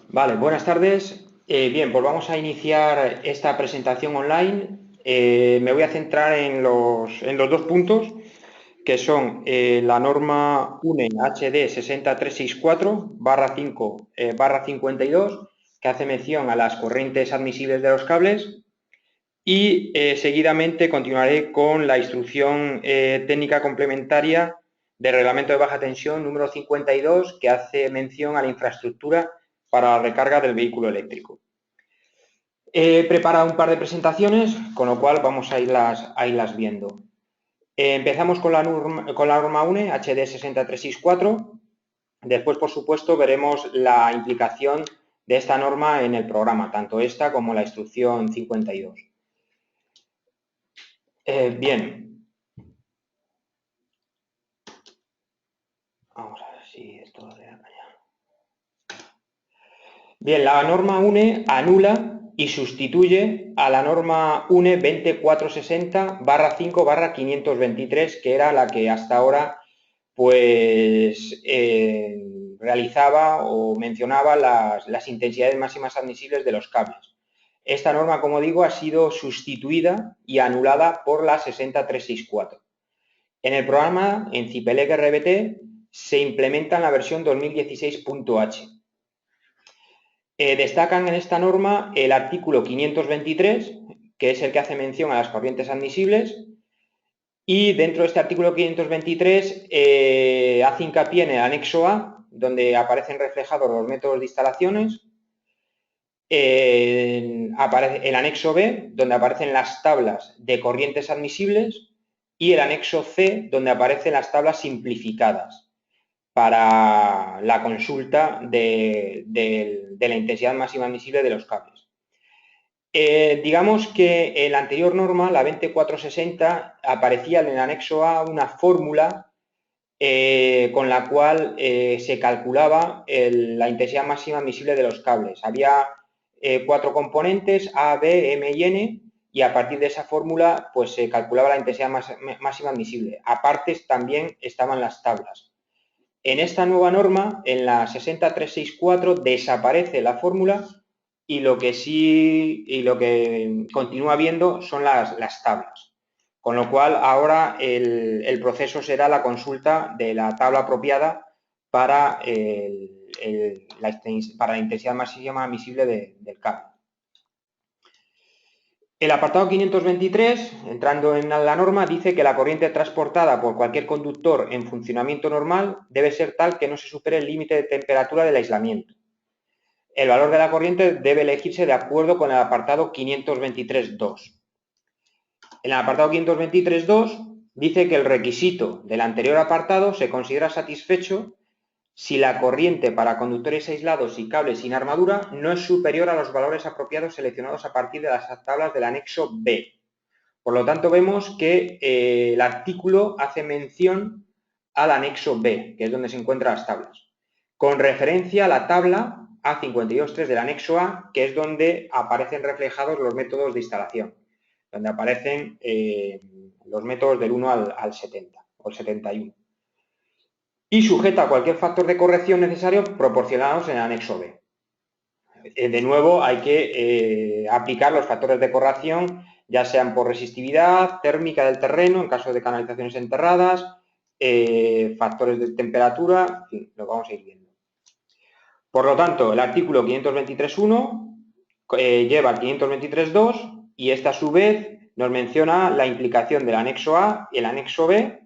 Vale, buenas tardes. Bien, pues vamos a iniciar esta presentación online. Me voy a centrar en los dos puntos, que son la norma UNE HD 60364/5/52, que hace mención a las corrientes admisibles de los cables, y seguidamente continuaré con la instrucción técnica complementaria del reglamento de baja tensión número 52, que hace mención a la infraestructura para la recarga del vehículo eléctrico. He preparado un par de presentaciones, con lo cual vamos a irlas viendo. Empezamos con la norma UNE HD 60364. Después, por supuesto, veremos la implicación de esta norma en el programa, tanto esta como la instrucción 52. Bien. Vamos a ver si esto va allá. Bien, la norma UNE anula y sustituye a la norma UNE 20460/5/523, que era la que hasta ahora pues realizaba o mencionaba las intensidades máximas admisibles de los cables. Esta norma, como digo, ha sido sustituida y anulada por la 60364. En el programa, en CIPELEC RBT, se implementa en la versión 2016.h. Destacan en esta norma el artículo 523, que es el que hace mención a las corrientes admisibles, y dentro de este artículo 523 hace hincapié en el anexo A, donde aparecen reflejados los métodos de instalaciones, aparece el anexo B, donde aparecen las tablas de corrientes admisibles, y el anexo C, donde aparecen las tablas simplificadas para la consulta de la intensidad máxima admisible de los cables. Digamos que en la anterior norma, la 20460, aparecía en el anexo A una fórmula con la cual se calculaba la intensidad máxima admisible de los cables. Había 4 componentes, A, B, M y N, y a partir de esa fórmula pues se calculaba la intensidad máxima admisible. Aparte también estaban las tablas. En esta nueva norma, en la 60364, desaparece la fórmula y lo que continúa habiendo son las tablas. Con lo cual, ahora el proceso será la consulta de la tabla apropiada para la intensidad máxima admisible del cable. El apartado 523, entrando en la norma, dice que la corriente transportada por cualquier conductor en funcionamiento normal debe ser tal que no se supere el límite de temperatura del aislamiento. El valor de la corriente debe elegirse de acuerdo con el apartado 523.2. En el apartado 523.2 dice que el requisito del anterior apartado se considera satisfecho si la corriente para conductores aislados y cables sin armadura no es superior a los valores apropiados seleccionados a partir de las tablas del anexo B. Por lo tanto, vemos que el artículo hace mención al anexo B, que es donde se encuentran las tablas, con referencia a la tabla A52.3 del anexo A, que es donde aparecen reflejados los métodos de instalación, donde aparecen los métodos del 1 al 70 o el 71. Y sujeta a cualquier factor de corrección necesario proporcionados en el anexo B. De nuevo, hay que aplicar los factores de corrección, ya sean por resistividad, térmica del terreno, en caso de canalizaciones enterradas, factores de temperatura, en fin, lo vamos a ir viendo. Por lo tanto, el artículo 523.1 lleva al 523.2 y esta a su vez nos menciona la implicación del anexo A y el anexo B,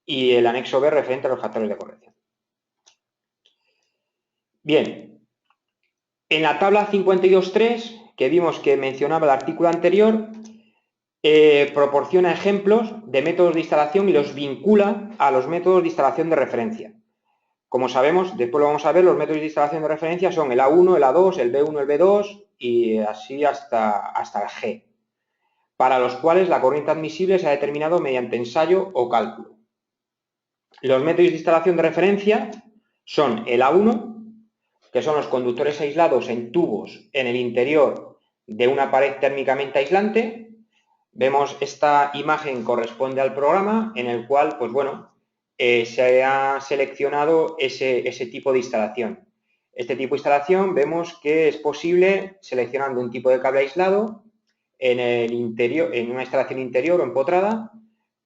y el anexo B referente a los factores de corrección. Bien, en la tabla 52.3, que vimos que mencionaba el artículo anterior, proporciona ejemplos de métodos de instalación y los vincula a los métodos de instalación de referencia. Como sabemos, después lo vamos a ver, los métodos de instalación de referencia son el A1, el A2, el B1, el B2 y así hasta el G, para los cuales la corriente admisible se ha determinado mediante ensayo o cálculo. Los métodos de instalación de referencia son el A1, que son los conductores aislados en tubos en el interior de una pared térmicamente aislante. Vemos esta imagen corresponde al programa en el cual, pues bueno, se ha seleccionado ese tipo de instalación. Este tipo de instalación vemos que es posible seleccionando un tipo de cable aislado en el interior, en una instalación interior o empotrada,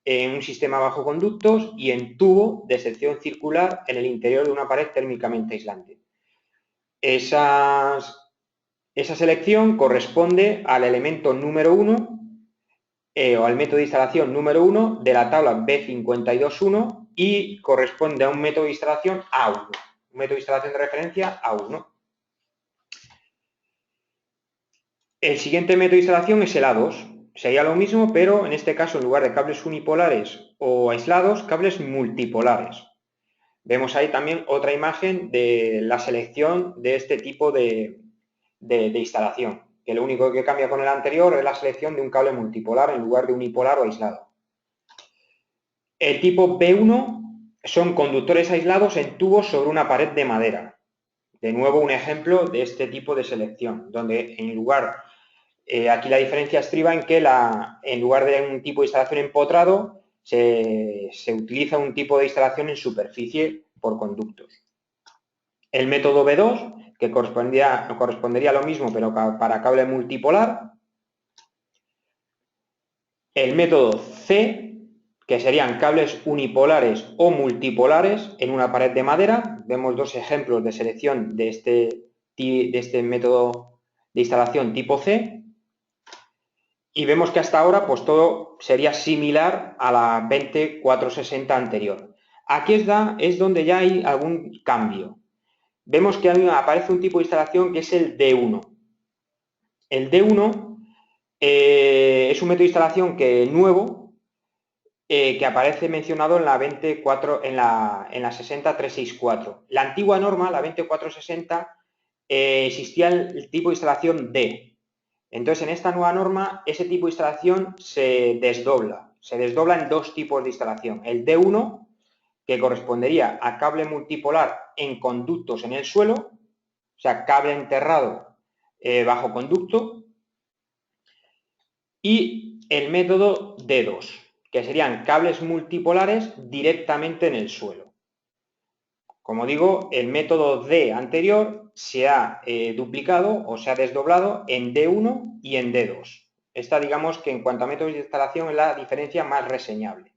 en un sistema bajo conductos y en tubo de sección circular en el interior de una pared térmicamente aislante. Esa selección corresponde al elemento número 1 o al método de instalación número 1 de la tabla B52.1 y corresponde a un método de instalación A1, un método de instalación de referencia A1. El siguiente método de instalación es el A2. Sería lo mismo, pero en este caso, en lugar de cables unipolares o aislados, cables multipolares. Vemos ahí también otra imagen de la selección de este tipo de instalación, que lo único que cambia con el anterior es la selección de un cable multipolar en lugar de unipolar o aislado. El tipo B1 son conductores aislados en tubos sobre una pared de madera. De nuevo, un ejemplo de este tipo de selección, donde en lugar, aquí la diferencia estriba en que en lugar de un tipo de instalación empotrado, se utiliza un tipo de instalación en superficie por conductos. El método B2, que correspondería a lo mismo, pero para cable multipolar. El método C, que serían cables unipolares o multipolares en una pared de madera. Vemos dos ejemplos de selección de este método de instalación tipo C. Y vemos que hasta ahora pues todo sería similar a la 20460 anterior. Aquí es donde ya hay algún cambio. Vemos que aparece un tipo de instalación que es el D1. El D1 es un método de instalación nuevo que aparece mencionado en la 24, en la 60364. La antigua norma, la 20460, existía el tipo de instalación D. Entonces, en esta nueva norma, ese tipo de instalación se desdobla en dos tipos de instalación. El D1, que correspondería a cable multipolar en conductos en el suelo, o sea, cable enterrado bajo conducto, y el método D2, que serían cables multipolares directamente en el suelo. Como digo, el método D anterior se ha duplicado o se ha desdoblado en D1 y en D2. Esta, digamos que en cuanto a métodos de instalación, es la diferencia más reseñable.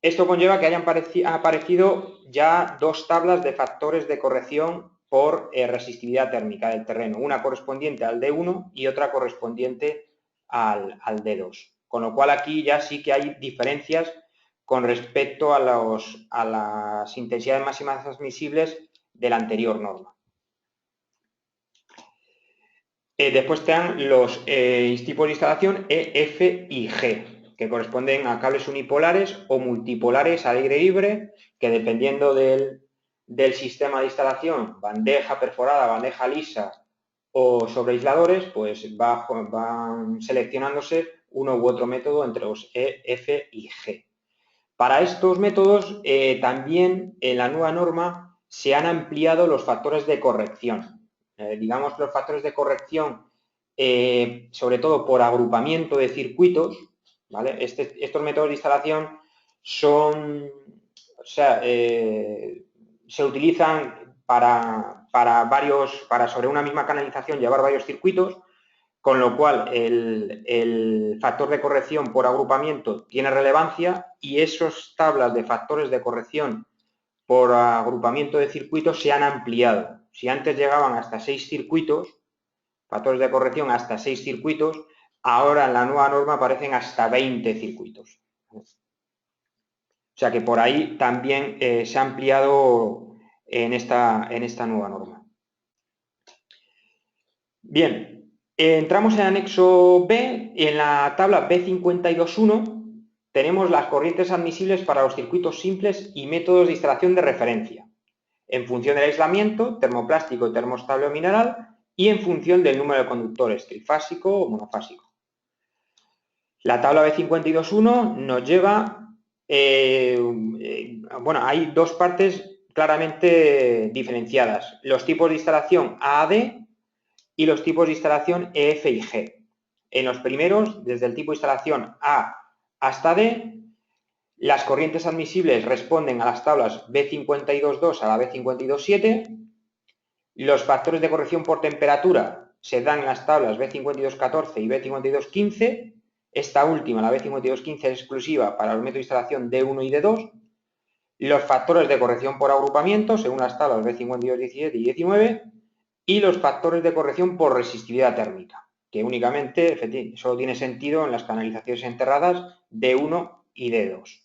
Esto conlleva que hayan aparecido ya dos tablas de factores de corrección por resistividad térmica del terreno, una correspondiente al D1 y otra correspondiente al D2. Con lo cual aquí ya sí que hay diferencias con respecto a las intensidades máximas admisibles de la anterior norma. Después están los tipos de instalación E, F y G, que corresponden a cables unipolares o multipolares al aire libre, que dependiendo del sistema de instalación, bandeja perforada, bandeja lisa o sobre aisladores, pues van seleccionándose uno u otro método entre los E, F y G. Para estos métodos, también en la nueva norma se han ampliado los factores de corrección. Digamos, los factores de corrección, sobre todo por agrupamiento de circuitos, ¿vale? Estos métodos de instalación son, se utilizan para sobre una misma canalización llevar varios circuitos, con lo cual el factor de corrección por agrupamiento tiene relevancia y esas tablas de factores de corrección por agrupamiento de circuitos se han ampliado. Si antes llegaban hasta 6 circuitos, factores de corrección hasta 6 circuitos, ahora en la nueva norma aparecen hasta 20 circuitos. O sea que por ahí también se ha ampliado en esta nueva norma. Bien, entramos en el anexo B y en la tabla B52.1 tenemos las corrientes admisibles para los circuitos simples y métodos de instalación de referencia, en función del aislamiento, termoplástico y termostable o mineral, y en función del número de conductores, trifásico o monofásico. La tabla B52.1 nos lleva, bueno, hay dos partes claramente diferenciadas, los tipos de instalación A a D y los tipos de instalación E, F y G. En los primeros, desde el tipo de instalación A hasta D, las corrientes admisibles responden a las tablas B52.2 a la B52.7 Los factores de corrección por temperatura se dan en las tablas B5214 y B5215. Esta última, la B5215, es exclusiva para los métodos de instalación D1 y D2. Los factores de corrección por agrupamiento, según las tablas B5217 y 19, y los factores de corrección por resistividad térmica, que únicamente solo tiene sentido en las canalizaciones enterradas D1 y D2.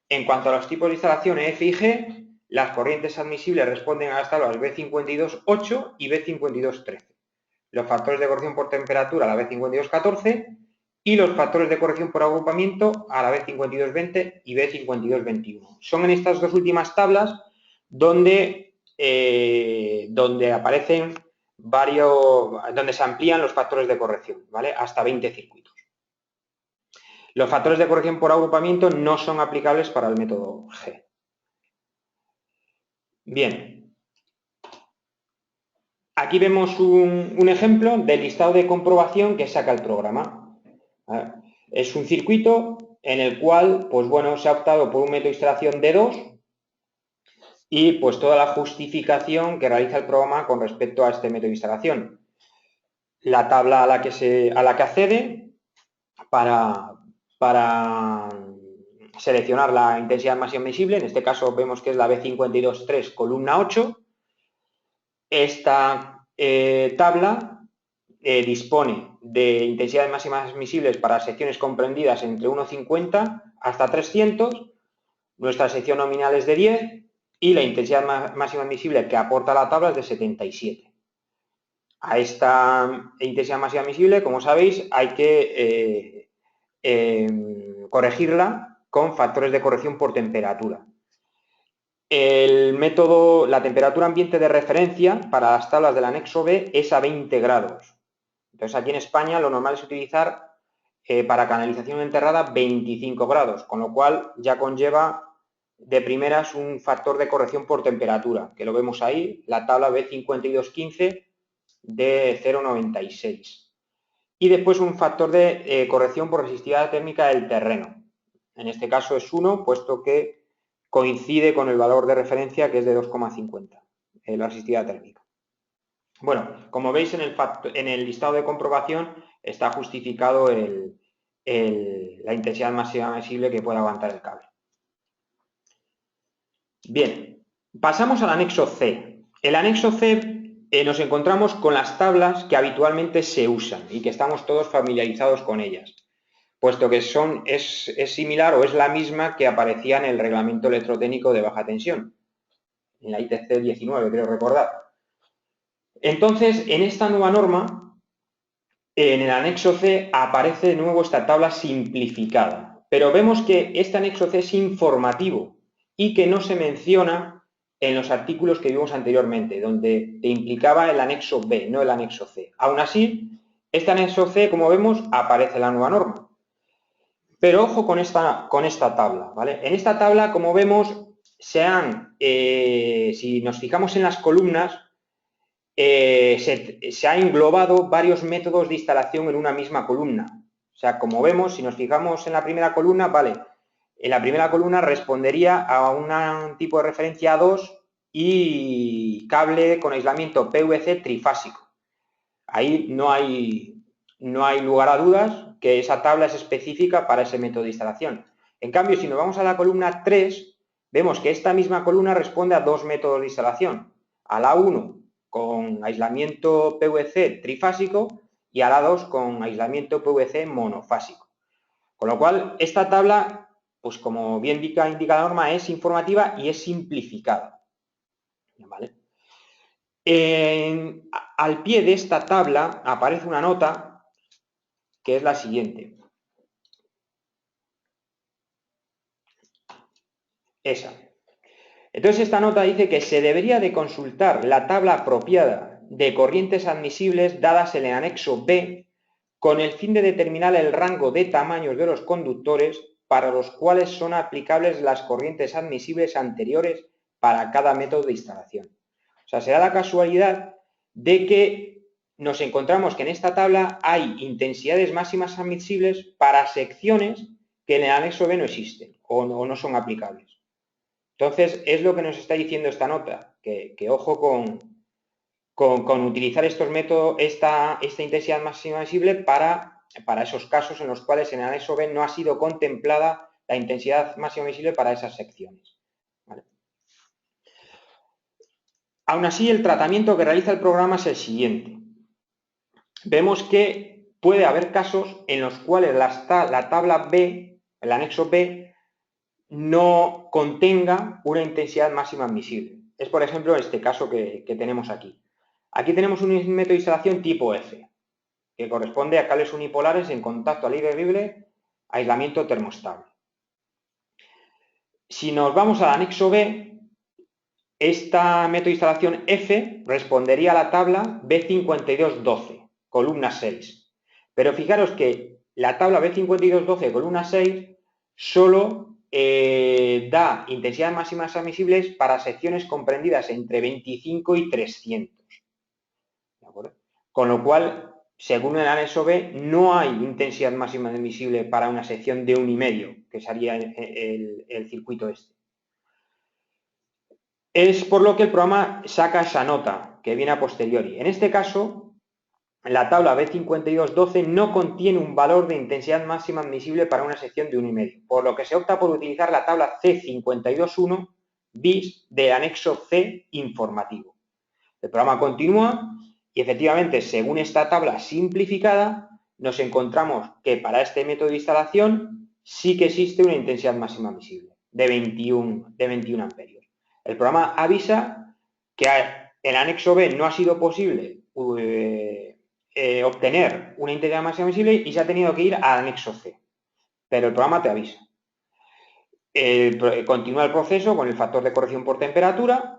En cuanto a los tipos de instalación F y G, las corrientes admisibles responden a las tablas B52.8 y B52.13. Los factores de corrección por temperatura a la B52.14 y los factores de corrección por agrupamiento a la B52.20 y B52.21. Son en estas dos últimas tablas donde aparecen donde se amplían los factores de corrección, ¿vale? Hasta 20 circuitos. Los factores de corrección por agrupamiento no son aplicables para el método G. Bien. Aquí vemos un ejemplo del listado de comprobación que saca el programa. Es un circuito en el cual, pues bueno, se ha optado por un método de instalación D2 y pues toda la justificación que realiza el programa con respecto a este método de instalación. La tabla a la que accede para seleccionar la intensidad máxima admisible, en este caso vemos que es la B52.3, columna 8. Esta tabla dispone de intensidades máximas admisibles para secciones comprendidas entre 1,50 hasta 300, nuestra sección nominal es de 10 y la intensidad máxima admisible que aporta la tabla es de 77. A esta intensidad máxima admisible, como sabéis, hay que corregirla con factores de corrección por temperatura. El método, la temperatura ambiente de referencia para las tablas del anexo B es a 20 grados. Entonces, aquí en España lo normal es utilizar para canalización enterrada 25 grados, con lo cual ya conlleva de primeras un factor de corrección por temperatura, que lo vemos ahí, la tabla B5215 de 0,96. Y después un factor de corrección por resistividad térmica del terreno. En este caso es 1, puesto que coincide con el valor de referencia, que es de 2,50, la resistividad térmica. Bueno, como veis en el listado de comprobación está justificado la intensidad máxima admisible que puede aguantar el cable. Bien, pasamos al anexo C. El anexo C nos encontramos con las tablas que habitualmente se usan y que estamos todos familiarizados con ellas, puesto que es similar o es la misma que aparecía en el reglamento electrotécnico de baja tensión, en la ITC 19, creo recordar. Entonces, en esta nueva norma, en el anexo C aparece de nuevo esta tabla simplificada, pero vemos que este anexo C es informativo y que no se menciona en los artículos que vimos anteriormente, donde te implicaba el anexo B, no el anexo C. Aún así, este anexo C, como vemos, aparece en la nueva norma. Pero ojo con esta tabla, ¿vale? En esta tabla, como vemos, si nos fijamos en las columnas, se han englobado varios métodos de instalación en una misma columna. O sea, como vemos, si nos fijamos en la primera columna, vale, en la primera columna respondería a un tipo de referencia 2 y cable con aislamiento PVC trifásico. Ahí no hay lugar a dudas que esa tabla es específica para ese método de instalación. En cambio, si nos vamos a la columna 3, vemos que esta misma columna responde a dos métodos de instalación. A la 1 con aislamiento PVC trifásico y a la 2 con aislamiento PVC monofásico. Con lo cual, esta tabla, pues como bien indica la norma, es informativa y es simplificada. ¿Vale? Al pie de esta tabla aparece una nota que es la siguiente. Esa. Entonces esta nota dice que se debería de consultar la tabla apropiada de corrientes admisibles dadas en el anexo B con el fin de determinar el rango de tamaños de los conductores para los cuales son aplicables las corrientes admisibles anteriores para cada método de instalación. O sea, se da la casualidad de que nos encontramos que en esta tabla hay intensidades máximas admisibles para secciones que en el anexo B no existen o no son aplicables. Entonces, es lo que nos está diciendo esta nota, que ojo con utilizar estos métodos, esta intensidad máxima visible para esos casos en los cuales en el anexo B no ha sido contemplada la intensidad máxima visible para esas secciones. ¿Vale? Aún así, el tratamiento que realiza el programa es el siguiente. Vemos que puede haber casos en los cuales la tabla B, el anexo B, no contenga una intensidad máxima admisible. Es, por ejemplo, este caso que tenemos aquí. Aquí tenemos un método de instalación tipo F, que corresponde a cables unipolares en contacto al aire libre, aislamiento termostable. Si nos vamos al anexo B, esta método de instalación F respondería a la tabla B5212, columna 6. Pero fijaros que la tabla B5212, columna 6, solo da intensidades máximas admisibles para secciones comprendidas entre 25 y 300. ¿De acuerdo? Con lo cual, según el anexo B, no hay intensidad máxima admisible para una sección de 1,5, que sería el circuito este. Es por lo que el programa saca esa nota, que viene a posteriori. En este caso, la tabla B5212 no contiene un valor de intensidad máxima admisible para una sección de 1,5, por lo que se opta por utilizar la tabla C521 bis del anexo C informativo. El programa continúa y efectivamente, según esta tabla simplificada, nos encontramos que para este método de instalación sí que existe una intensidad máxima admisible de 21 amperios. El programa avisa que en el anexo B no ha sido posible obtener una intensidad máxima admisible y se ha tenido que ir al anexo C. Pero el programa te avisa. Continúa el proceso con el factor de corrección por temperatura,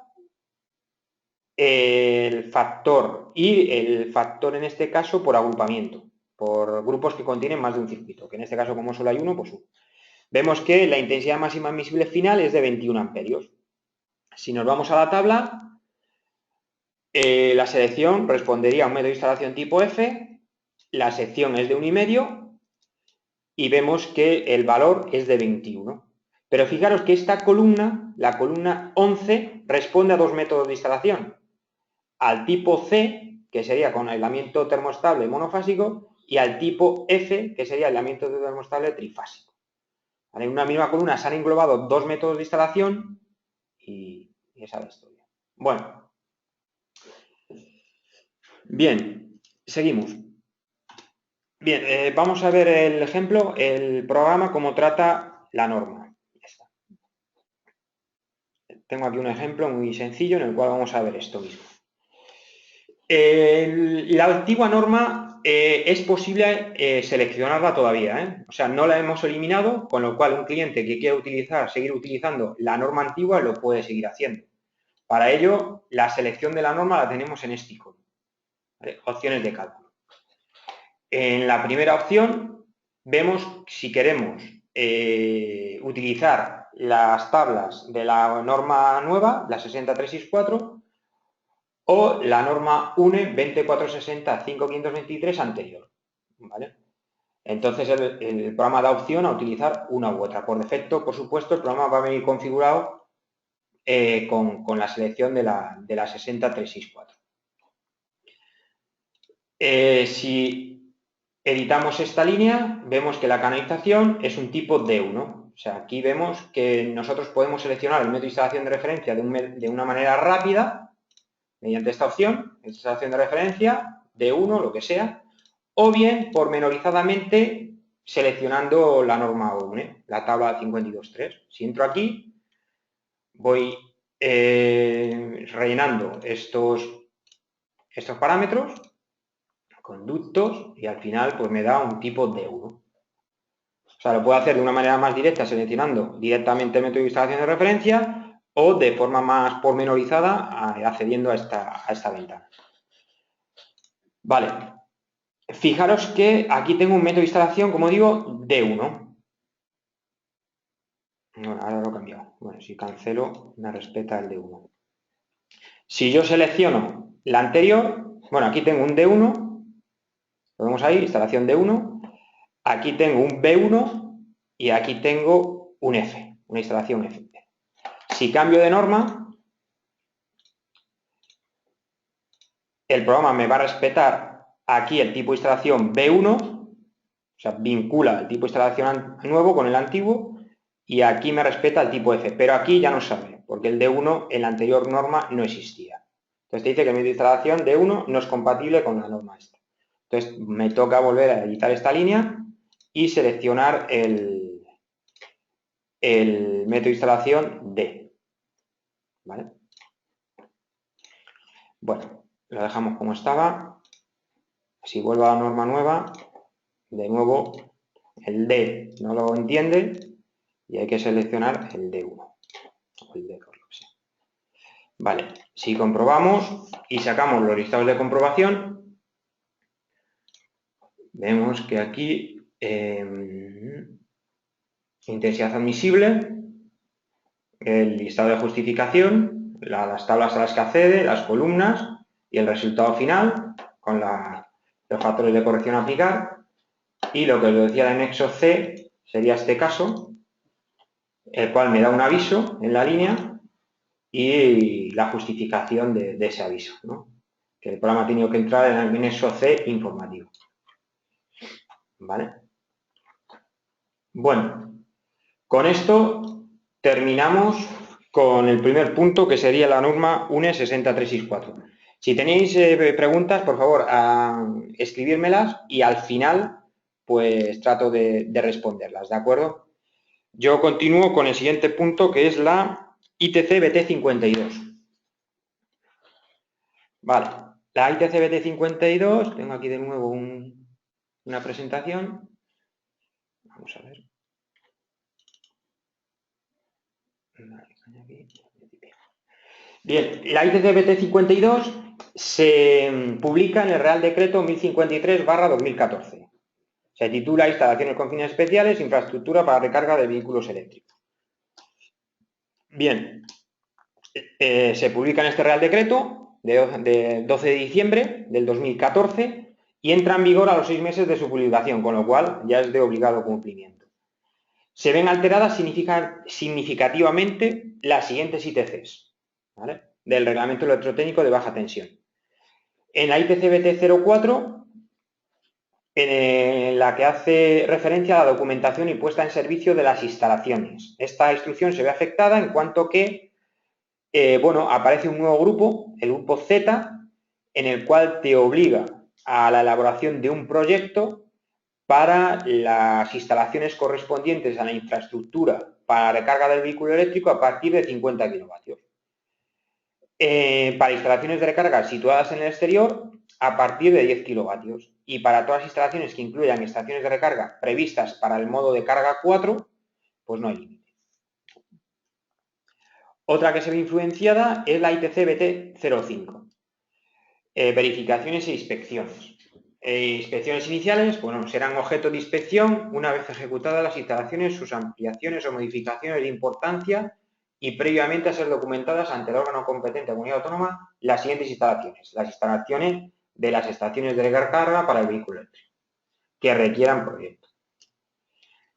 el factor en este caso por agrupamiento, por grupos que contienen más de un circuito, que en este caso como solo hay uno, pues uno. Vemos que la intensidad máxima admisible final es de 21 amperios. Si nos vamos a la tabla, la selección respondería a un método de instalación tipo F, la sección es de 1,5 y vemos que el valor es de 21. Pero fijaros que esta columna, la columna 11, responde a dos métodos de instalación. Al tipo C, que sería con aislamiento termostable monofásico, y al tipo F, que sería aislamiento termostable trifásico. ¿Vale? En una misma columna se han englobado dos métodos de instalación y esa es la historia. Bueno. Bien, seguimos. Bien, vamos a ver el ejemplo, el programa, cómo trata la norma. Ya está. Tengo aquí un ejemplo muy sencillo en el cual vamos a ver esto mismo. La antigua norma es posible seleccionarla todavía, O sea, no la hemos eliminado, con lo cual un cliente que quiera seguir utilizando la norma antigua lo puede seguir haciendo. Para ello, la selección de la norma la tenemos en este icono. ¿Vale? Opciones de cálculo. En la primera opción vemos si queremos utilizar las tablas de la norma nueva, la 60364, o la norma UNE 20460-5523 anterior, ¿vale? Entonces el programa da opción a utilizar una u otra. Por defecto, por supuesto, el programa va a venir configurado con la selección de la 60364. Si editamos esta línea, vemos que la canalización es un tipo D1. O sea, aquí vemos que nosotros podemos seleccionar el método de instalación de referencia de una manera rápida, mediante esta opción, instalación de referencia, D1, lo que sea, o bien pormenorizadamente seleccionando la norma UNE, la tabla 52.3. Si entro aquí, voy rellenando estos parámetros, conductos, y al final pues me da un tipo D1. O sea, lo puedo hacer de una manera más directa seleccionando directamente el método de instalación de referencia o de forma más pormenorizada accediendo a esta ventana. Vale. Fijaros que aquí tengo un método de instalación, como digo, D1. Bueno, ahora lo he cambiado. Bueno, si cancelo, me respeta el D1. Si yo selecciono la anterior, bueno, aquí tengo un D1, lo vemos ahí, instalación D1. Aquí tengo un B1 y aquí tengo un F, una instalación F. Si cambio de norma, el programa me va a respetar aquí el tipo de instalación B1, o sea, vincula el tipo de instalación nuevo con el antiguo, y aquí me respeta el tipo F, pero aquí ya no sabe, porque el D1 en la anterior norma no existía. Entonces te dice que el método de instalación D1 no es compatible con la norma esta. Entonces me toca volver a editar esta línea y seleccionar el método de instalación D. ¿Vale? Bueno, lo dejamos como estaba. Si vuelvo a la norma nueva, de nuevo el D no lo entiende y hay que seleccionar el D1 o el D2, lo que sea. Vale, si comprobamos y sacamos los listados de comprobación, vemos que aquí intensidad admisible, el listado de justificación, las tablas a las que accede, las columnas y el resultado final con los factores de corrección a aplicar. Y lo que os decía de anexo C sería este caso, el cual me da un aviso en la línea y la justificación de ese aviso, ¿no? Que el programa ha tenido que entrar en el anexo C informativo. ¿Vale? Bueno, con esto terminamos con el primer punto, que sería la norma UNE 60364. Si tenéis preguntas, por favor, escribírmelas y al final pues trato de responderlas, ¿de acuerdo? Yo continúo con el siguiente punto, que es la ITC BT52. Vale, la ITC BT52, tengo aquí de nuevo una presentación. Vamos a ver. Bien, la ITC BT52 se publica en el Real Decreto 1053/2014. Se titula Instalaciones con fines especiales, infraestructura para recarga de vehículos eléctricos. Bien, se publica en este Real Decreto de 12 de diciembre del 2014 y entra en vigor a los 6 meses de su publicación, con lo cual ya es de obligado cumplimiento. Se ven alteradas significativamente las siguientes ITCs, ¿vale?, del Reglamento Electrotécnico de Baja Tensión. En la ITC BT04, en la que hace referencia a la documentación y puesta en servicio de las instalaciones. Esta instrucción se ve afectada en cuanto que aparece un nuevo grupo, el grupo Z, en el cual te obliga a la elaboración de un proyecto para las instalaciones correspondientes a la infraestructura para recarga del vehículo eléctrico a partir de 50 kilovatios. Para instalaciones de recarga situadas en el exterior, a partir de 10 kilovatios. Y para todas las instalaciones que incluyan estaciones de recarga previstas para el modo de carga 4, pues no hay límite. Otra que se ve influenciada es la ITC BT05. Verificaciones e inspecciones. Inspecciones iniciales, bueno, serán objeto de inspección una vez ejecutadas las instalaciones, sus ampliaciones o modificaciones de importancia y previamente a ser documentadas ante el órgano competente de comunidad autónoma las siguientes instalaciones. Las instalaciones de las estaciones de recarga para el vehículo eléctrico que requieran proyecto.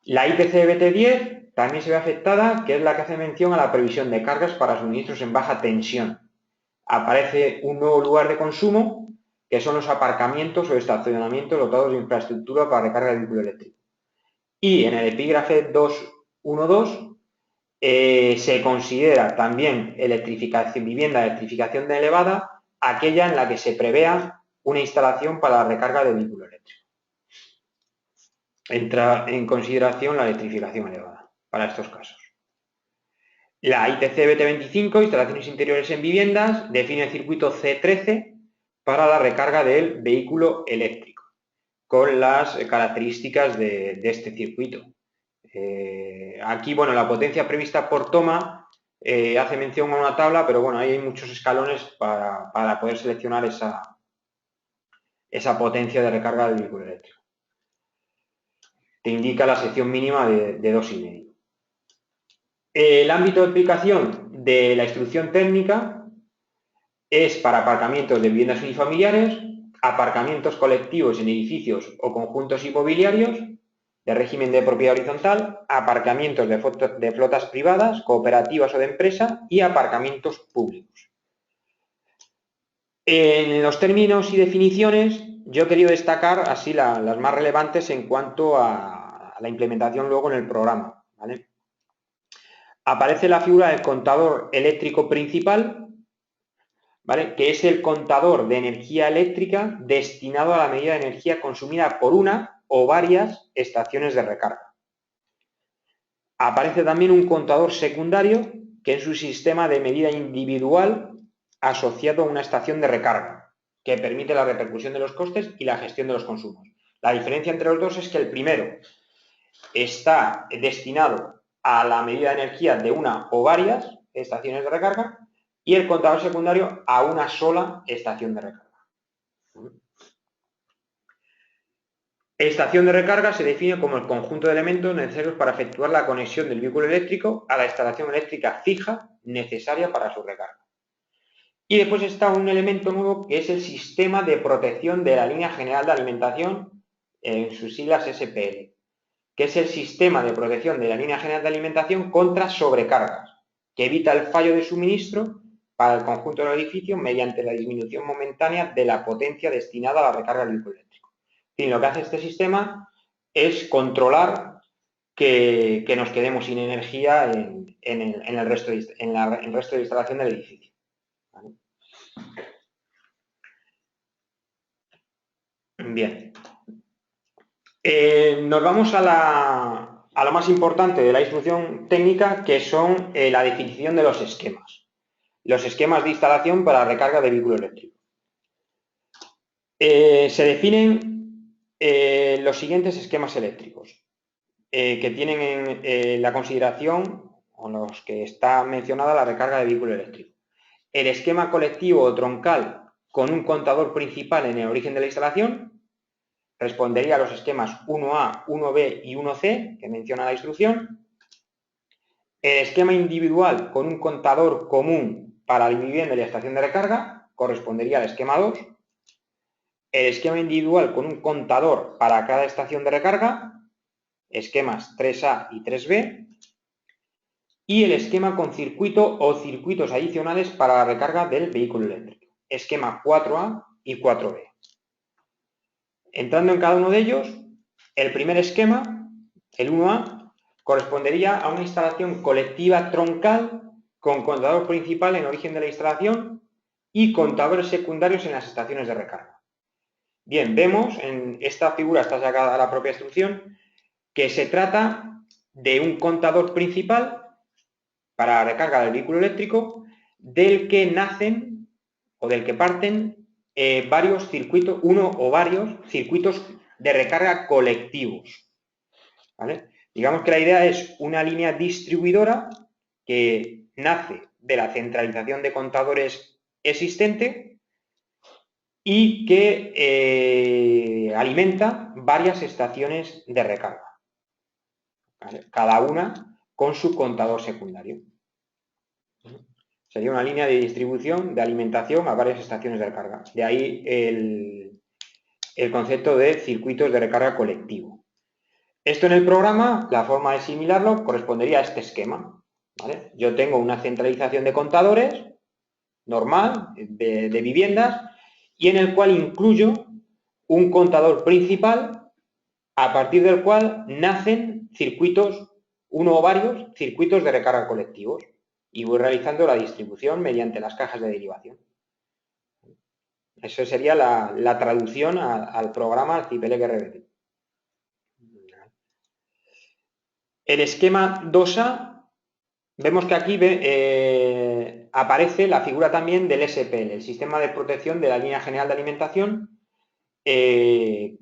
La ITC BT10 también se ve afectada, que es la que hace mención a la previsión de cargas para suministros en baja tensión. Aparece un nuevo lugar de consumo, que son los aparcamientos o estacionamientos dotados de infraestructura para recarga del vehículo eléctrico. Y en el epígrafe 2.1.2 se considera también vivienda de electrificación de elevada aquella en la que se prevea una instalación para la recarga de vehículo eléctrico. Entra en consideración la electrificación elevada para estos casos. La ITC BT25, instalaciones interiores en viviendas, define el circuito C13 para la recarga del vehículo eléctrico, con las características de este circuito. Aquí, bueno, la potencia prevista por toma hace mención a una tabla, pero bueno, ahí hay muchos escalones para poder seleccionar esa potencia de recarga del vehículo eléctrico. Te indica la sección mínima de 2,5. El ámbito de aplicación de la instrucción técnica es para aparcamientos de viviendas unifamiliares, aparcamientos colectivos en edificios o conjuntos inmobiliarios de régimen de propiedad horizontal, aparcamientos de flotas privadas, cooperativas o de empresa y aparcamientos públicos. En los términos y definiciones, yo he querido destacar así las más relevantes en cuanto a la implementación luego en el programa, ¿vale? Aparece la figura del contador eléctrico principal, ¿vale? Que es el contador de energía eléctrica destinado a la medida de energía consumida por una o varias estaciones de recarga. Aparece también un contador secundario, que es un sistema de medida individual asociado a una estación de recarga, que permite la repercusión de los costes y la gestión de los consumos. La diferencia entre los dos es que el primero está destinado a la medida de energía de una o varias estaciones de recarga y el contador secundario a una sola estación de recarga. Estación de recarga se define como el conjunto de elementos necesarios para efectuar la conexión del vehículo eléctrico a la instalación eléctrica fija necesaria para su recarga. Y después está un elemento nuevo que es el sistema de protección de la línea general de alimentación, en sus siglas SPL, que es el sistema de protección de la línea general de alimentación contra sobrecargas, que evita el fallo de suministro para el conjunto del edificio mediante la disminución momentánea de la potencia destinada a la recarga del vehículo eléctrico. En fin, lo que hace este sistema es controlar que nos quedemos sin energía en el resto de instalación del edificio. ¿Vale? Bien. Nos vamos a lo más importante de la instrucción técnica, que son la definición de los esquemas. Los esquemas de instalación para la recarga de vehículo eléctrico. Se definen los siguientes esquemas eléctricos, que tienen en la consideración, o los que está mencionada, la recarga de vehículo eléctrico. El esquema colectivo o troncal con un contador principal en el origen de la instalación respondería a los esquemas 1A, 1B y 1C, que menciona la instrucción. El esquema individual con un contador común para la vivienda y la estación de recarga correspondería al esquema 2. El esquema individual con un contador para cada estación de recarga, esquemas 3A y 3B. Y el esquema con circuito o circuitos adicionales para la recarga del vehículo eléctrico, esquema 4A y 4B. Entrando en cada uno de ellos, el primer esquema, el 1A, correspondería a una instalación colectiva troncal con contador principal en origen de la instalación y contadores secundarios en las estaciones de recarga. Bien, vemos en esta figura, está sacada la propia instrucción, que se trata de un contador principal para la recarga del vehículo eléctrico, del que nacen o del que parten varios circuitos, uno o varios circuitos de recarga colectivos, ¿vale? Digamos que la idea es una línea distribuidora que nace de la centralización de contadores existente y que alimenta varias estaciones de recarga, ¿vale? Cada una con su contador secundario. Sería una línea de distribución, de alimentación a varias estaciones de recarga. De ahí el concepto de circuitos de recarga colectivo. Esto en el programa, la forma de asimilarlo correspondería a este esquema, ¿vale? Yo tengo una centralización de contadores normal, de viviendas, y en el cual incluyo un contador principal a partir del cual nacen circuitos, uno o varios circuitos de recarga colectivos, y voy realizando la distribución mediante las cajas de derivación. Eso sería la traducción al programa CIPLRBT. El esquema 2A, vemos que aquí aparece la figura también del SPL, el Sistema de Protección de la Línea General de Alimentación, que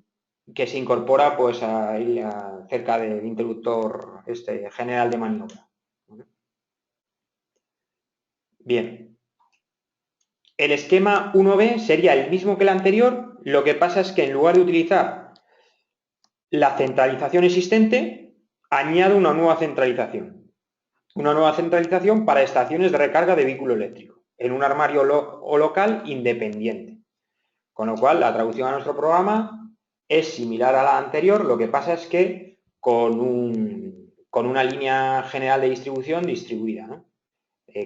se incorpora pues ahí cerca del interruptor general de maniobra. Bien. El esquema 1B sería el mismo que el anterior, lo que pasa es que en lugar de utilizar la centralización existente, añado una nueva centralización. Una nueva centralización para estaciones de recarga de vehículo eléctrico, en un armario o local independiente. Con lo cual, la traducción a nuestro programa es similar a la anterior, lo que pasa es que con una línea general de distribución distribuida, ¿no?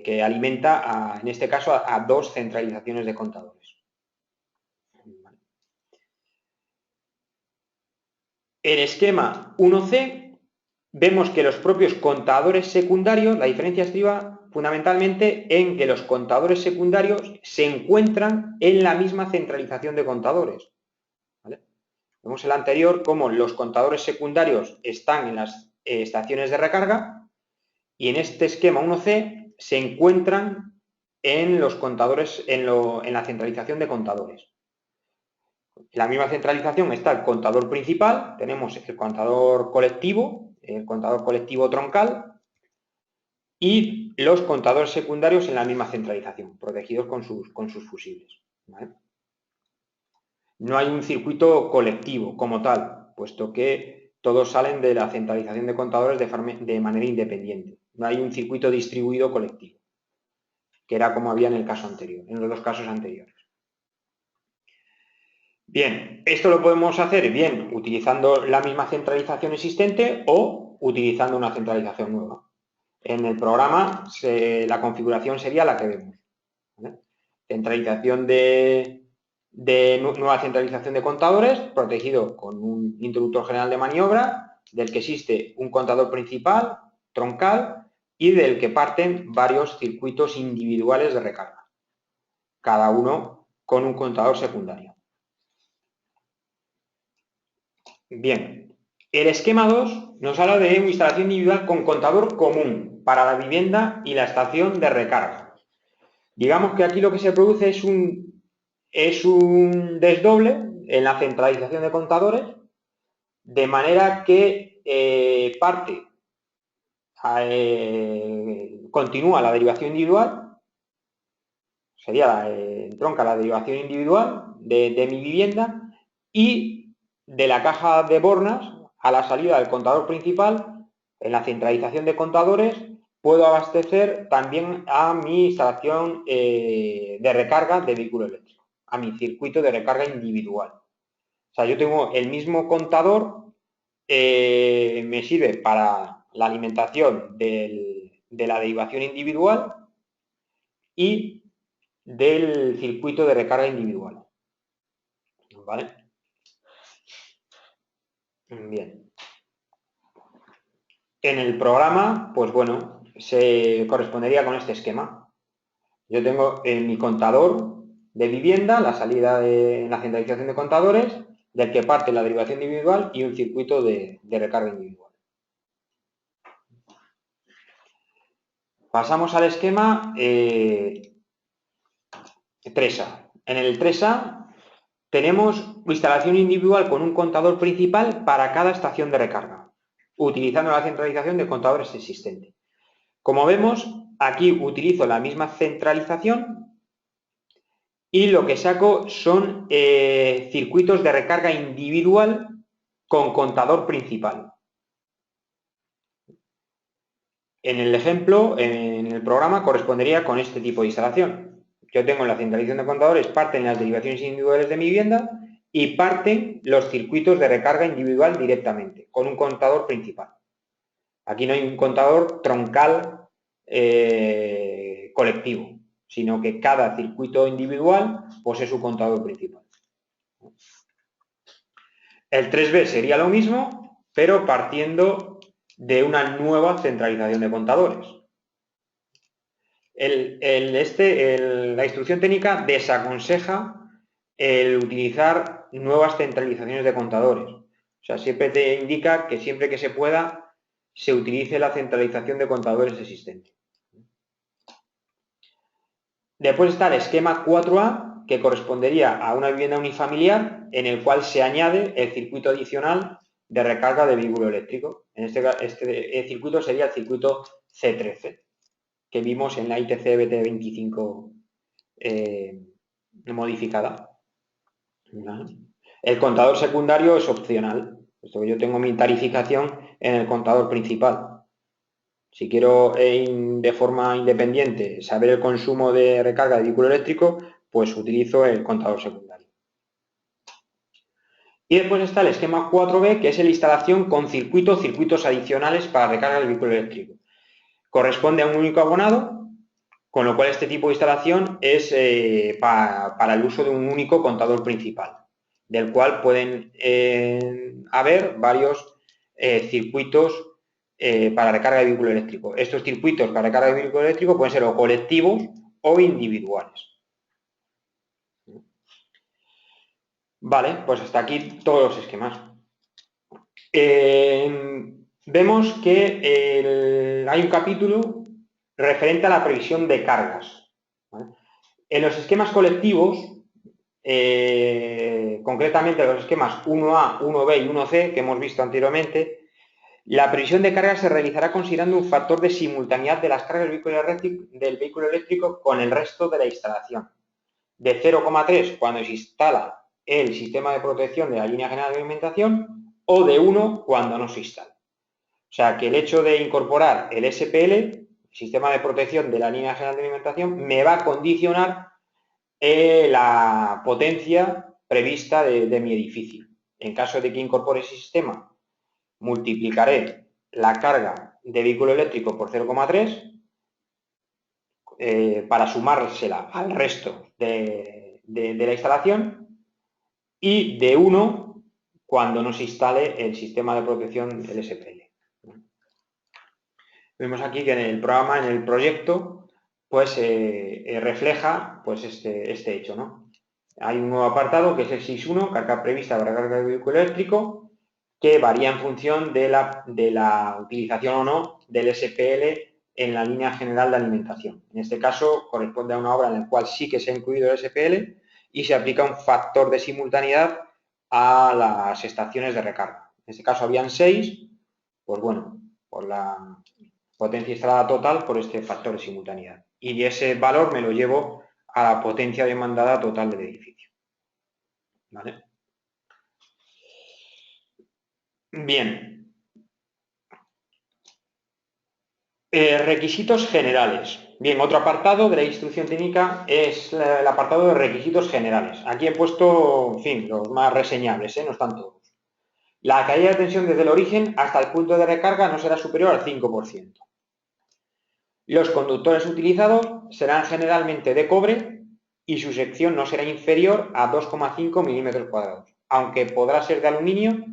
Que alimenta, en este caso, a dos centralizaciones de contadores. el esquema 1C vemos que los propios contadores secundarios, la diferencia estriba fundamentalmente en que los contadores secundarios se encuentran en la misma centralización de contadores. ¿Vale? Vemos el anterior como los contadores secundarios están en las estaciones de recarga y en este esquema 1C se encuentran en los contadores, en la centralización de contadores. En la misma centralización está el contador principal, tenemos el contador colectivo troncal y los contadores secundarios en la misma centralización, protegidos con sus fusibles. ¿Vale? No hay un circuito colectivo como tal, puesto que todos salen de la centralización de contadores de manera independiente. No hay un circuito distribuido colectivo, que era como había en el caso anterior, en los dos casos anteriores. Bien, esto lo podemos hacer bien utilizando la misma centralización existente o utilizando una centralización nueva. En el programa la configuración sería la que vemos. ¿Vale? Nueva centralización de contadores, protegido con un interruptor general de maniobra, del que existe un contador principal, troncal, y del que parten varios circuitos individuales de recarga, cada uno con un contador secundario. Bien, el esquema 2 nos habla de una instalación individual con contador común para la vivienda y la estación de recarga. Digamos que aquí lo que se produce es un desdoble en la centralización de contadores, de manera que continúa la derivación individual, sería tronca la derivación individual de mi vivienda, y de la caja de bornas a la salida del contador principal, en la centralización de contadores, puedo abastecer también a mi instalación de recarga de vehículo eléctrico, a mi circuito de recarga individual. O sea, yo tengo el mismo contador, me sirve para la alimentación de la derivación individual y del circuito de recarga individual. ¿Vale? Bien. En el programa, pues bueno, se correspondería con este esquema. Yo tengo en mi contador de vivienda la salida en la centralización de contadores, del que parte la derivación individual y un circuito de recarga individual. Pasamos al esquema 3A. En el 3A tenemos instalación individual con un contador principal para cada estación de recarga, utilizando la centralización de contadores existente. Como vemos, aquí utilizo la misma centralización y lo que saco son circuitos de recarga individual con contador principal. En el ejemplo, en el programa, correspondería con este tipo de instalación. Yo tengo en la centralización de contadores, parten las derivaciones individuales de mi vivienda y parten los circuitos de recarga individual directamente, con un contador principal. Aquí no hay un contador troncal colectivo, sino que cada circuito individual posee su contador principal. El 3B sería lo mismo, pero partiendo de una nueva centralización de contadores. La instrucción técnica desaconseja el utilizar nuevas centralizaciones de contadores. O sea, siempre te indica que siempre que se pueda se utilice la centralización de contadores existente. Después está el esquema 4A, que correspondería a una vivienda unifamiliar en el cual se añade el circuito adicional de recarga de vehículo eléctrico. En este circuito sería el circuito C13, que vimos en la ITC BT25 modificada. El contador secundario es opcional, puesto que yo tengo mi tarificación en el contador principal. Si quiero de forma independiente saber el consumo de recarga de vehículo eléctrico, pues utilizo el contador secundario. Y después está el esquema 4B, que es la instalación con circuitos adicionales para recarga del vehículo eléctrico. Corresponde a un único abonado, con lo cual este tipo de instalación es para el uso de un único contador principal. del cual pueden haber varios circuitos para recarga de vehículo eléctrico. Estos circuitos para recarga de vehículo eléctrico pueden ser o colectivos o individuales. Vale, pues hasta aquí todos los esquemas. Vemos que hay un capítulo referente a la previsión de cargas, ¿vale? En los esquemas colectivos, concretamente los esquemas 1A, 1B y 1C que hemos visto anteriormente, la previsión de cargas se realizará considerando un factor de simultaneidad de las cargas del vehículo eléctrico con el resto de la instalación, de 0,3 cuando se instala el sistema de protección de la línea general de alimentación o de 1 cuando no se instala. O sea que el hecho de incorporar el SPL, el sistema de protección de la línea general de alimentación, me va a condicionar la potencia prevista de mi edificio. En caso de que incorpore ese sistema, multiplicaré la carga de vehículo eléctrico por 0,3 para sumársela al resto de la instalación, y de 1 cuando no se instale el sistema de protección del SPL. Vemos aquí que en el programa, en el proyecto, pues refleja pues este hecho, ¿no? Hay un nuevo apartado que es el 6.1, carga prevista para carga de vehículo eléctrico, que varía en función de la utilización o no del SPL en la línea general de alimentación. En este caso, corresponde a una obra en la cual sí que se ha incluido el SPL y se aplica un factor de simultaneidad a las estaciones de recarga. En este caso habían 6, pues bueno, por la potencia instalada total por este factor de simultaneidad. Y ese valor me lo llevo a la potencia demandada total del edificio. ¿Vale? Bien. Requisitos generales. Bien, otro apartado de la instrucción técnica es el apartado de requisitos generales. Aquí he puesto, en fin, los más reseñables, no están todos. La caída de tensión desde el origen hasta el punto de recarga no será superior al 5%. Los conductores utilizados serán generalmente de cobre y su sección no será inferior a 2,5 milímetros cuadrados, aunque podrá ser de aluminio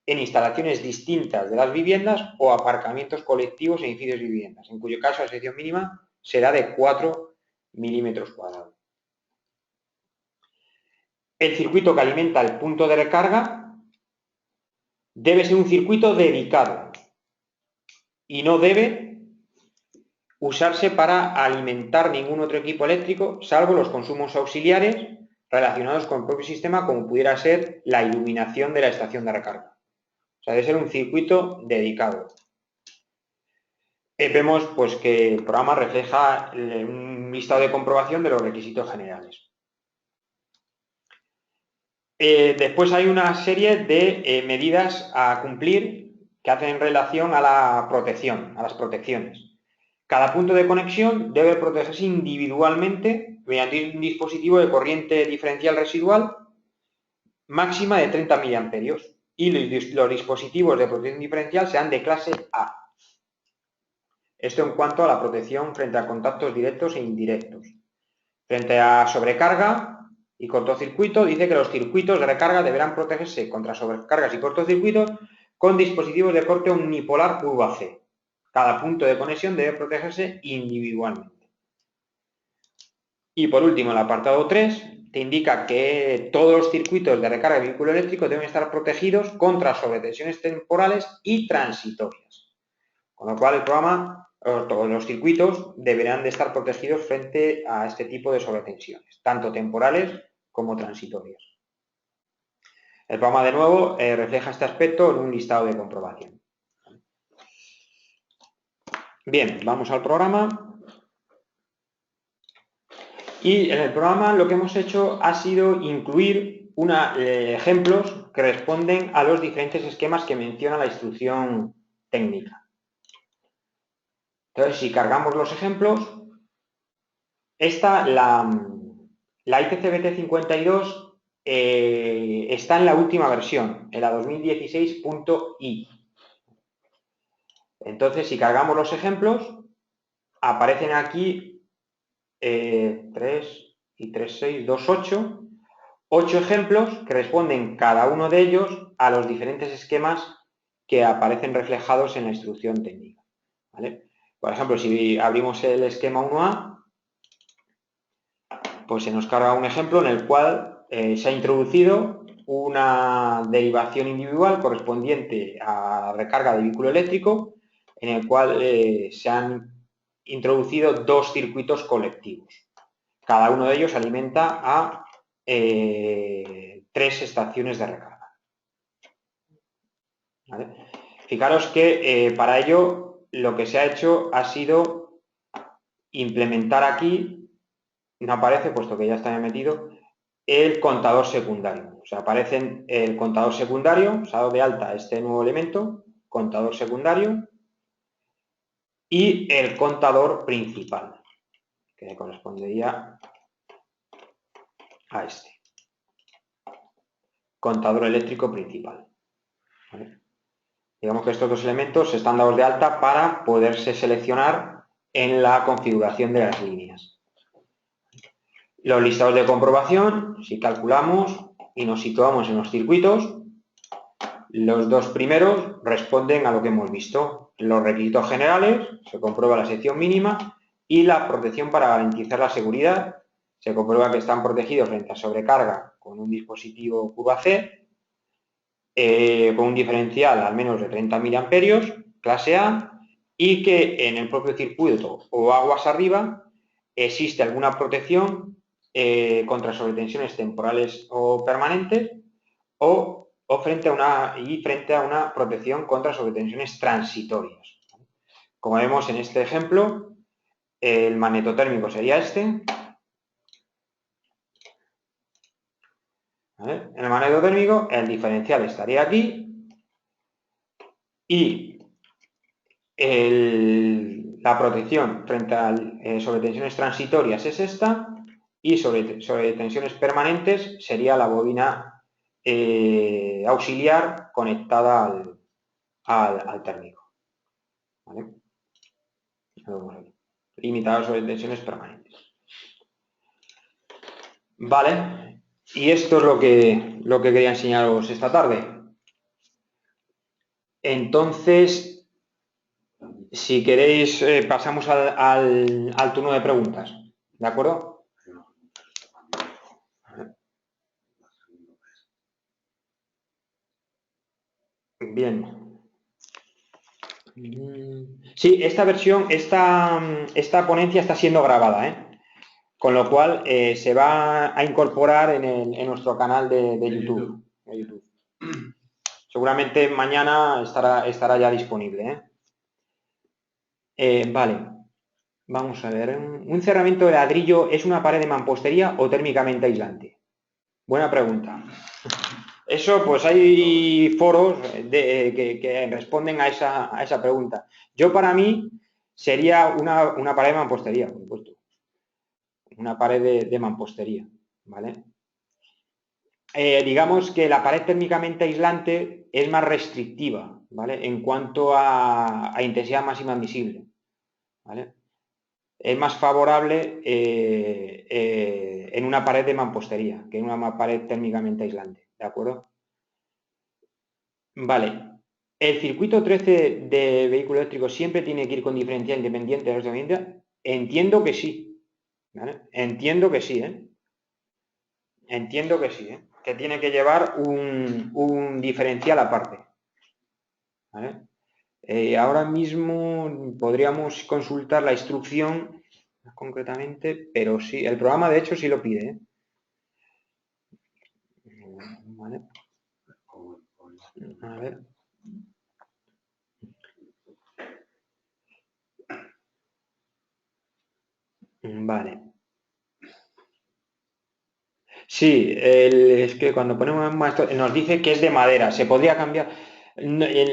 en instalaciones distintas de las viviendas o aparcamientos colectivos en edificios y viviendas, en cuyo caso la sección mínima será de 4 milímetros cuadrados. El circuito que alimenta el punto de recarga debe ser un circuito dedicado y no debe usarse para alimentar ningún otro equipo eléctrico, salvo los consumos auxiliares relacionados con el propio sistema, como pudiera ser la iluminación de la estación de recarga. O sea, debe ser un circuito dedicado. Vemos pues, que el programa refleja un listado de comprobación de los requisitos generales. Después hay una serie de medidas a cumplir que hacen relación a la protección, a las protecciones. Cada punto de conexión debe protegerse individualmente mediante un dispositivo de corriente diferencial residual máxima de 30 mA y los dispositivos de protección diferencial sean de clase A. Esto en cuanto a la protección frente a contactos directos e indirectos. Frente a sobrecarga y cortocircuito, dice que los circuitos de recarga deberán protegerse contra sobrecargas y cortocircuitos con dispositivos de corte unipolar curva C. Cada punto de conexión debe protegerse individualmente. Y por último, el apartado 3 te indica que todos los circuitos de recarga de vehículo eléctrico deben estar protegidos contra sobretensiones temporales y transitorias. Con lo cual, el programa, todos los circuitos deberán de estar protegidos frente a este tipo de sobretensiones, tanto temporales como transitorias. El programa, de nuevo, refleja este aspecto en un listado de comprobación. Bien, vamos al programa. Y en el programa lo que hemos hecho ha sido incluir ejemplos que responden a los diferentes esquemas que menciona la instrucción técnica. Entonces, si cargamos los ejemplos, la ITC-BT 52 está en la última versión, en la 2016.i. Entonces, si cargamos los ejemplos, aparecen aquí 3 y 3, 6, 2, 8, 8 ejemplos que responden cada uno de ellos a los diferentes esquemas que aparecen reflejados en la instrucción técnica, ¿vale? Por ejemplo, si abrimos el esquema 1A, pues se nos carga un ejemplo en el cual se ha introducido una derivación individual correspondiente a recarga de vehículo eléctrico, en el cual se han introducido 2 circuitos colectivos. Cada uno de ellos alimenta a 3 estaciones de recarga. ¿Vale? Fijaros que para ello lo que se ha hecho ha sido implementar aquí, no aparece puesto que ya está metido, el contador secundario. O sea, aparece el contador secundario, se ha dado de alta este nuevo elemento, contador secundario, y el contador principal, que correspondería a este. Contador eléctrico principal. ¿Vale? Digamos que estos dos elementos están dados de alta para poderse seleccionar en la configuración de las líneas. Los listados de comprobación, si calculamos y nos situamos en los circuitos, los dos primeros responden a lo que hemos visto. Los requisitos generales, se comprueba la sección mínima, y la protección para garantizar la seguridad, se comprueba que están protegidos frente a sobrecarga con un dispositivo curva C, con un diferencial al menos de 30 miliamperios, clase A, y que en el propio circuito o aguas arriba existe alguna protección contra sobretensiones temporales o permanentes o frente a una protección contra sobretensiones transitorias. Como vemos en este ejemplo, el magnetotérmico sería este. ¿Vale? En el magnetotérmico el diferencial estaría aquí y la protección frente a sobretensiones transitorias es esta y sobre tensiones permanentes sería la bobina auxiliar conectada al térmico. ¿Vale? Limitado sobre tensiones permanentes. Vale, y esto es lo que quería enseñaros esta tarde. Entonces, si queréis, pasamos al turno de preguntas, ¿de acuerdo? Bien. Sí, esta versión, esta ponencia está siendo grabada, ¿eh? Con lo cual se va a incorporar en nuestro canal de YouTube. Seguramente mañana estará ya disponible, ¿eh? Vale, vamos a ver. ¿Un cerramiento de ladrillo es una pared de mampostería o térmicamente aislante? Buena pregunta. Eso, pues hay foros que responden a esa pregunta. Yo, para mí, sería una pared de mampostería, por supuesto. Una pared de mampostería, ¿vale? Digamos que la pared térmicamente aislante es más restrictiva, ¿vale? En cuanto a intensidad máxima admisible, ¿vale? Es más favorable en una pared de mampostería que en una pared térmicamente aislante, ¿de acuerdo? Vale. ¿El circuito 13 de vehículo eléctrico siempre tiene que ir con diferencial independiente de los de medida? Entiendo que sí, ¿vale? Entiendo que sí, ¿eh? Entiendo que sí, ¿eh? Que tiene que llevar un diferencial aparte, ¿vale? Ahora mismo podríamos consultar la instrucción concretamente, pero sí, el programa de hecho sí lo pide, ¿eh? ¿Vale? A ver. Vale. Sí, es que cuando ponemos nos dice que es de madera, se podría cambiar.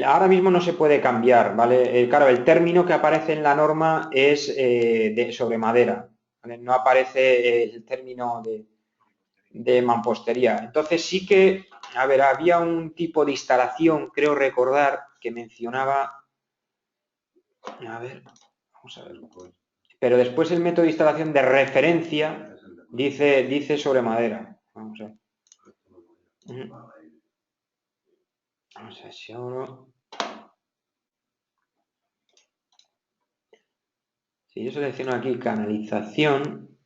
Ahora mismo no se puede cambiar, ¿vale? Claro, el término que aparece en la norma es sobre madera, ¿vale? No aparece el término de mampostería. Entonces sí que, a ver, había un tipo de instalación, creo recordar, que mencionaba, a ver, vamos a ver, pero después el método de instalación de referencia dice sobre madera. Vamos a ver. Vamos a ver si ahora... Si yo selecciono aquí canalización...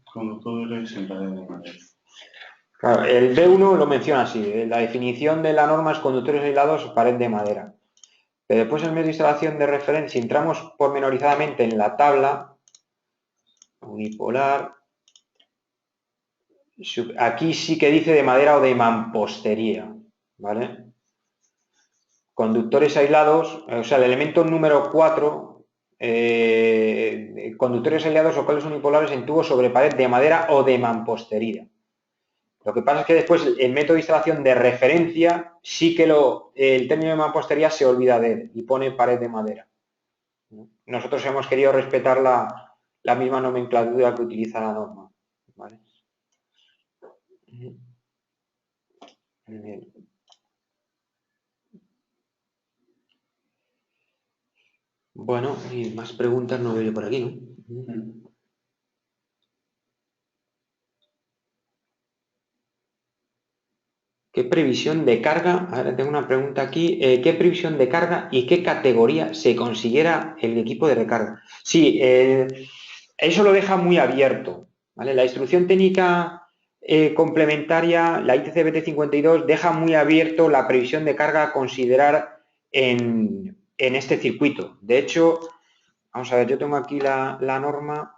Conductores en pared de madera. Claro, el B1 lo menciona así, la definición de la norma es conductores aislados, pared de madera. Pero después el medio de instalación de referencia, si entramos pormenorizadamente en la tabla, unipolar, aquí sí que dice de madera o de mampostería, ¿vale? Conductores aislados, o sea, el elemento número 4, conductores aislados o cables unipolares en tubo sobre pared de madera o de mampostería. Lo que pasa es que después el método de instalación de referencia sí que el término de mampostería se olvida de él y pone pared de madera. Nosotros hemos querido respetar la misma nomenclatura que utiliza la norma, ¿vale? Bien. Bueno, y más preguntas no veo yo por aquí, ¿no? ¿Qué previsión de carga? Ahora tengo una pregunta aquí. ¿Qué previsión de carga y qué categoría se considera el equipo de recarga? Sí, eso lo deja muy abierto, ¿vale? La instrucción técnica complementaria, la ITC BT52, deja muy abierto la previsión de carga a considerar en este circuito. De hecho, vamos a ver, yo tengo aquí la norma.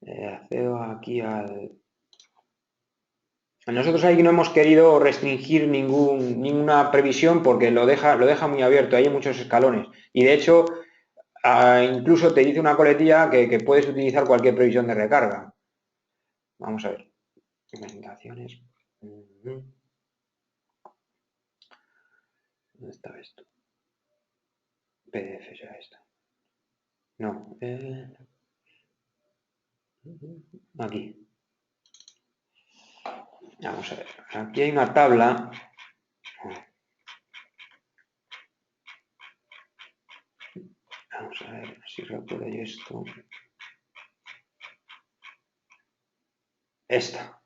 Accedo aquí al... Nosotros ahí no hemos querido restringir ninguna previsión porque lo deja muy abierto, hay muchos escalones. Y de hecho, incluso te dice una coletilla que puedes utilizar cualquier previsión de recarga. Vamos a ver. Presentaciones. ¿Dónde está esto? PDF será esta. No. Aquí. Vamos a ver. Aquí hay una tabla. Vamos a ver si recuerdo yo esto. Esta.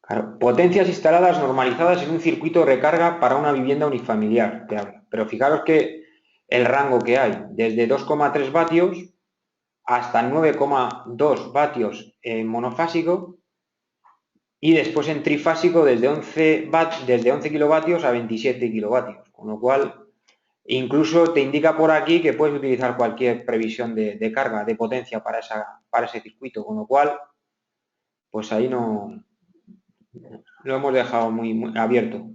Claro, potencias instaladas normalizadas en un circuito de recarga para una vivienda unifamiliar, te habla. Pero fijaros que el rango que hay, desde 2,3 vatios hasta 9,2 vatios en monofásico y después en trifásico desde 11 kilovatios a 27 kilovatios. Con lo cual, incluso te indica por aquí que puedes utilizar cualquier previsión de carga, de potencia para ese circuito. Con lo cual, pues ahí no... Lo hemos dejado muy abierto.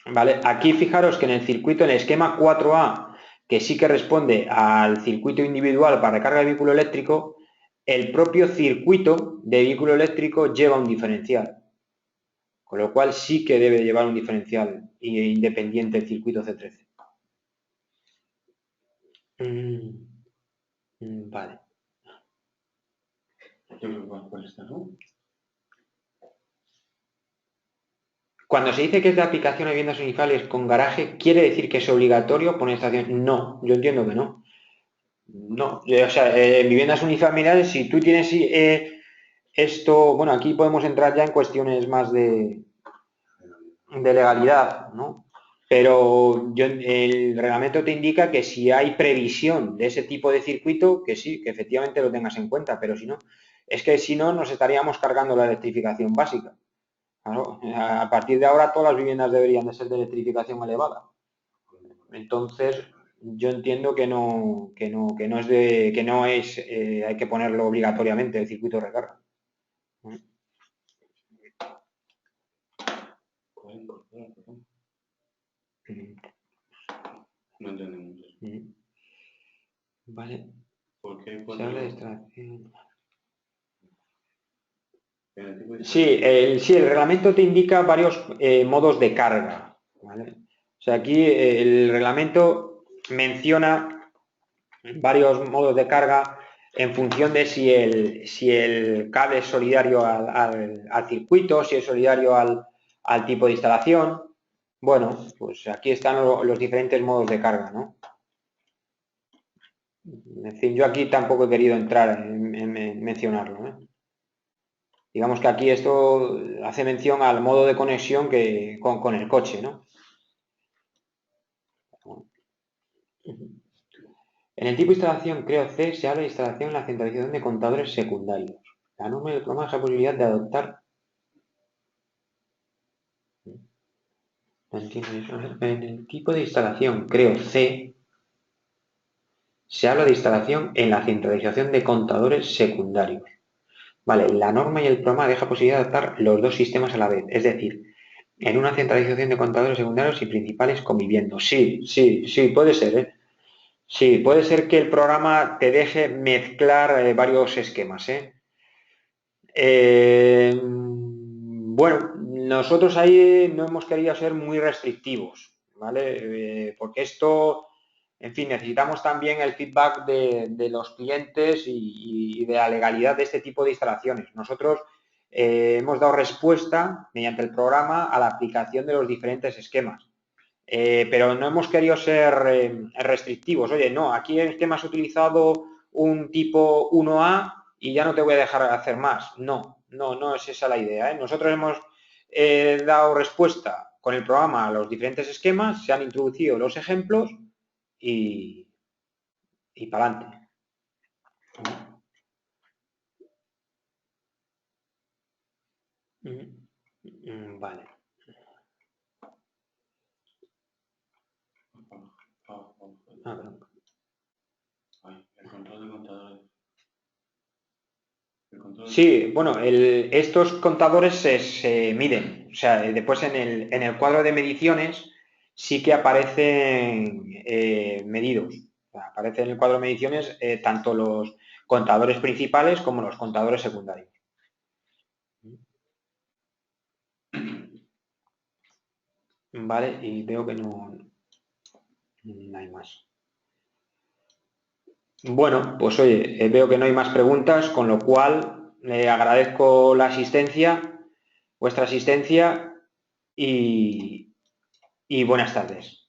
Vale, aquí fijaros que en el circuito, en el esquema 4A, que sí que responde al circuito individual para recarga de vehículo eléctrico, el propio circuito de vehículo eléctrico lleva un diferencial. Con lo cual sí que debe llevar un diferencial independiente el circuito C13. Vale. Cuando se dice que es de aplicación a viviendas unifamiliares con garaje, ¿quiere decir que es obligatorio poner estación? No, yo entiendo que no. No, o sea, en viviendas unifamiliares, si tú tienes esto, bueno, aquí podemos entrar ya en cuestiones más de legalidad, ¿no? Pero el reglamento te indica que si hay previsión de ese tipo de circuito, que sí, que efectivamente lo tengas en cuenta, pero si no, es que si no nos estaríamos cargando la electrificación básica. Claro, a partir de ahora todas las viviendas deberían de ser de electrificación elevada. Entonces, yo entiendo que no es hay que ponerlo obligatoriamente el circuito de recarga. No entendemos. Vale. ¿Por qué? Se habla de extracción. Sí, el reglamento te indica varios modos de carga, ¿vale? O sea, aquí el reglamento menciona varios modos de carga en función de si el cable es solidario al circuito, si es solidario al tipo de instalación, Bueno, pues aquí están los diferentes modos de carga, ¿no? En fin, yo aquí tampoco he querido entrar en mencionarlo, ¿eh? Digamos que aquí esto hace mención al modo de conexión con el coche, ¿no? En el tipo de instalación, creo C, se habla de instalación en la centralización de contadores secundarios. La norma del programa deja la posibilidad de adoptar. No entiendo eso. En el tipo de instalación, creo C, se habla de instalación en la centralización de contadores secundarios. Vale, la norma y el programa deja posibilidad de adaptar los dos sistemas a la vez, es decir, en una centralización de contadores secundarios y principales conviviendo. Sí, puede ser, ¿eh? Sí, puede ser que el programa te deje mezclar varios esquemas, ¿eh? Bueno, nosotros ahí no hemos querido ser muy restrictivos, ¿vale? Porque esto, en fin, necesitamos también el feedback de los clientes y de la legalidad de este tipo de instalaciones. Nosotros hemos dado respuesta mediante el programa a la aplicación de los diferentes esquemas. Pero no hemos querido ser restrictivos. Oye, no, aquí en este me has utilizado un tipo 1A y ya no te voy a dejar hacer más. No es esa la idea, ¿eh? Nosotros hemos dado respuesta con el programa a los diferentes esquemas, se han introducido los ejemplos y para adelante. Vale. El control de contadores. Sí, bueno, estos contadores se miden, o sea, después en el cuadro de mediciones sí que aparecen medidos. O sea, aparece en el cuadro de mediciones tanto los contadores principales como los contadores secundarios. Vale, y veo que no hay más. Bueno, pues oye, veo que no hay más preguntas, con lo cual le agradezco la asistencia, vuestra asistencia y buenas tardes.